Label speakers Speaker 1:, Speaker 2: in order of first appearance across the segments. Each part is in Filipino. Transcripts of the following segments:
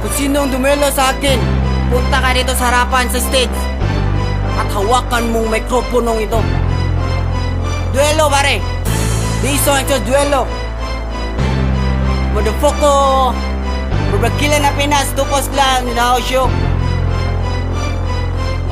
Speaker 1: Kung sinong dumelo sa akin, punta ka dito sa harapan sa stage at hawakan mong mikroponong ito. Duelo pare. Dito ito duelo. Motherfucker. Berbakilan na Pinas, Tupos Clan in the house show.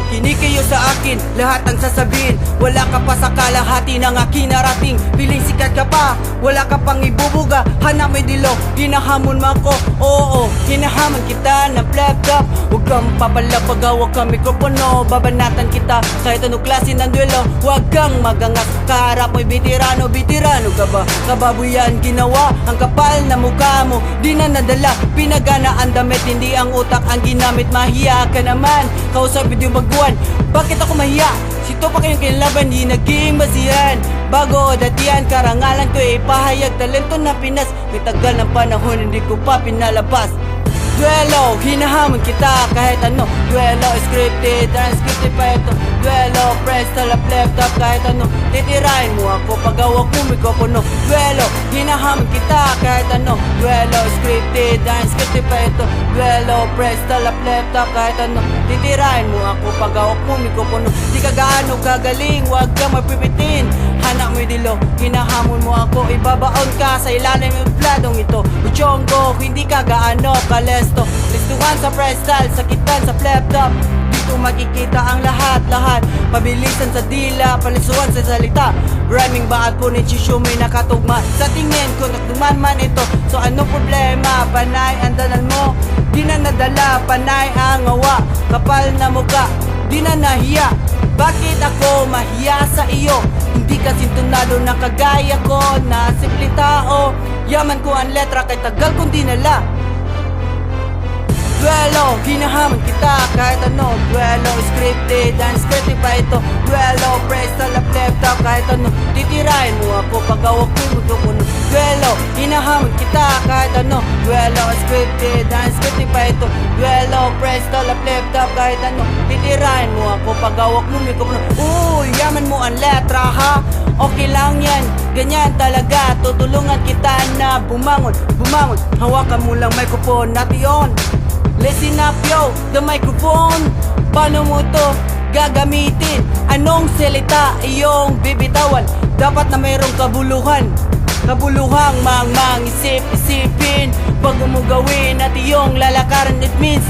Speaker 1: Kinig kayo sa akin, lahat ang sasabihin. Wala ka pa sa kalahati ng aking narating. Piling sikat ka pa, wala ka pang ibubuga. Hanap may dilo, hinahamon mo ako. Oo, hinahamon kita ng laptop. Huwag kang papalapag, huwag kang mikropono. Babanatan kita kahit anong klase ng duelo. Huwag kang magangas, kaharap mo'y bitirano. Bitirano ka ba? Kababuyan ginawa, ang kapal na mukha mo di na nadala, pinagana ang damit, hindi ang utak ang ginamit. Mahiya ka naman, kausap video baguan. Bakit ako mahiya? Sito pa kayong kinlaban, di naging masihan. Bago datihan, karangalan ko ipahayag. Talento na Pinas, may tagal ng panahon, hindi ko pa pinalabas. Duelo, hinahamon kita kahit ano. Duelo, scripted, unscripted pa ito. Duelo, press to laptop kahit ano. Titirahin mo ako pag hawak mo mikropono. Duelo, hinahamon kita kahit ano. Duelo, scripted, unscripted pa ito. Duelo, press to laptop kahit ano. Titirahin mo ako pag hawak mo mikropono. Di ka gaano kagaling, wag ka mapipitin. Hanap mo yung dilo, hinahamon mo ako. Ibabaon ka sa ilalim ng pladong ito. Uchongo, hindi ka gaano kalesto. Listuhan sa freestyle, sakitan sa laptop. Dito makikita ang lahat-lahat. Pabilisan sa dila, palisuan sa salita. Rhyming ba at punichisyo may nakatugma. Sa tingin ko nagduman man ito. So ano problema? Panay ang dalan mo, di na nadala. Panay ang awa, kapal na muka, di na nahiya. Bakit ako mahiya sa iyo? Hindi ka sintunado na kagaya ko, na simpleng tao. Yaman ko ang letra kay tagal kong dinala. Duelo, hinahamon kita kahit ano. Duelo, scripted, unscripted pa ito. Duelo, press to laptop kahit ano. Titirahin mo ako pag hawak ko yung mikropono. Duelo, hinahamon kita kahit ano. Duelo, scripted, unscripted pa ito. Duelo, press to laptop kahit ano. Titirahin mo ako pag hawak mo yung mikropono. Yaman mo ang letra ha. Okay lang yan, ganyan talaga. Tutulungan kita na bumangon, bumangon. Hawakan mo lang microphone natin yun. Listen up yo, the microphone. Paano mo to gagamitin? Anong salita iyong bibitawan? Dapat na mayroong kabuluhan. Kabuluhang isip-isipin. Pag umugawin at iyong lalakaran, it means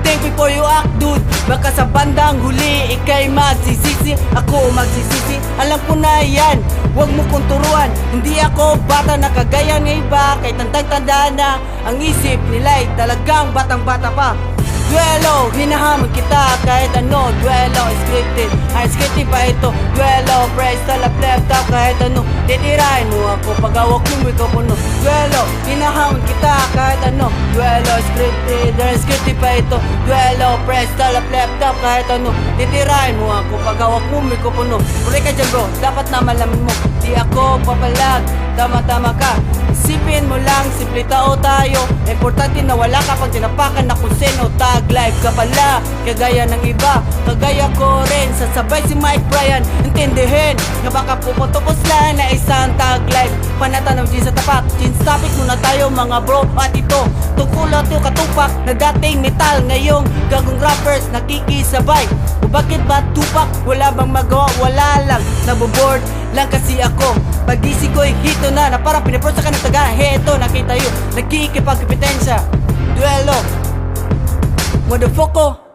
Speaker 1: think before you act dude. Baka sa bandang huli ikay magsisisi, ako magsisisi. Alam ko na yan, huwag mo kong turuan. Hindi ako bata na kagaya ng iba. Kay tandang-tanda na ang isip nila'y talagang batang-bata pa. Duelo, hinahamon kita kahit ano. Duelo, scripted, unscripted pa ito. Duelo, press to laptop kahit ano. Titirahin mo ako pag hawak mo mikropono. Duelo, hinahamon kita kahit ano. Duelo, scripted, unscripted pa ito. Duelo, press to laptop kahit ano. Titirahin mo ako pag hawak mo mikropono. Puri ka dyan bro, dapat na malaman mo, di ako papalag, tama-tama ka. Isipin mo lang, simple tao tayo. Importante na wala ka pag tinapakan na kung sino. Tag life ka pala, kagaya ng iba. Kagaya ko rin, sasabay si Mike Bryan. Intindihin, na baka puputupos lang na isang tag life. Panatan ng jeans sa tapat, jeans topic muna tayo mga bro. At ito, tungkol ito katupak na dating metal. Ngayong gagong rappers nakikisabay. O bakit ba tupak? Wala bang magawa? Wala lang, naboboard lang kasi ako. Pag-isip ko'y hito na parang pinaprosa ka ng taga. Heto, nakita yun, nagkikipagkapitensya. Duelo, motherfucker.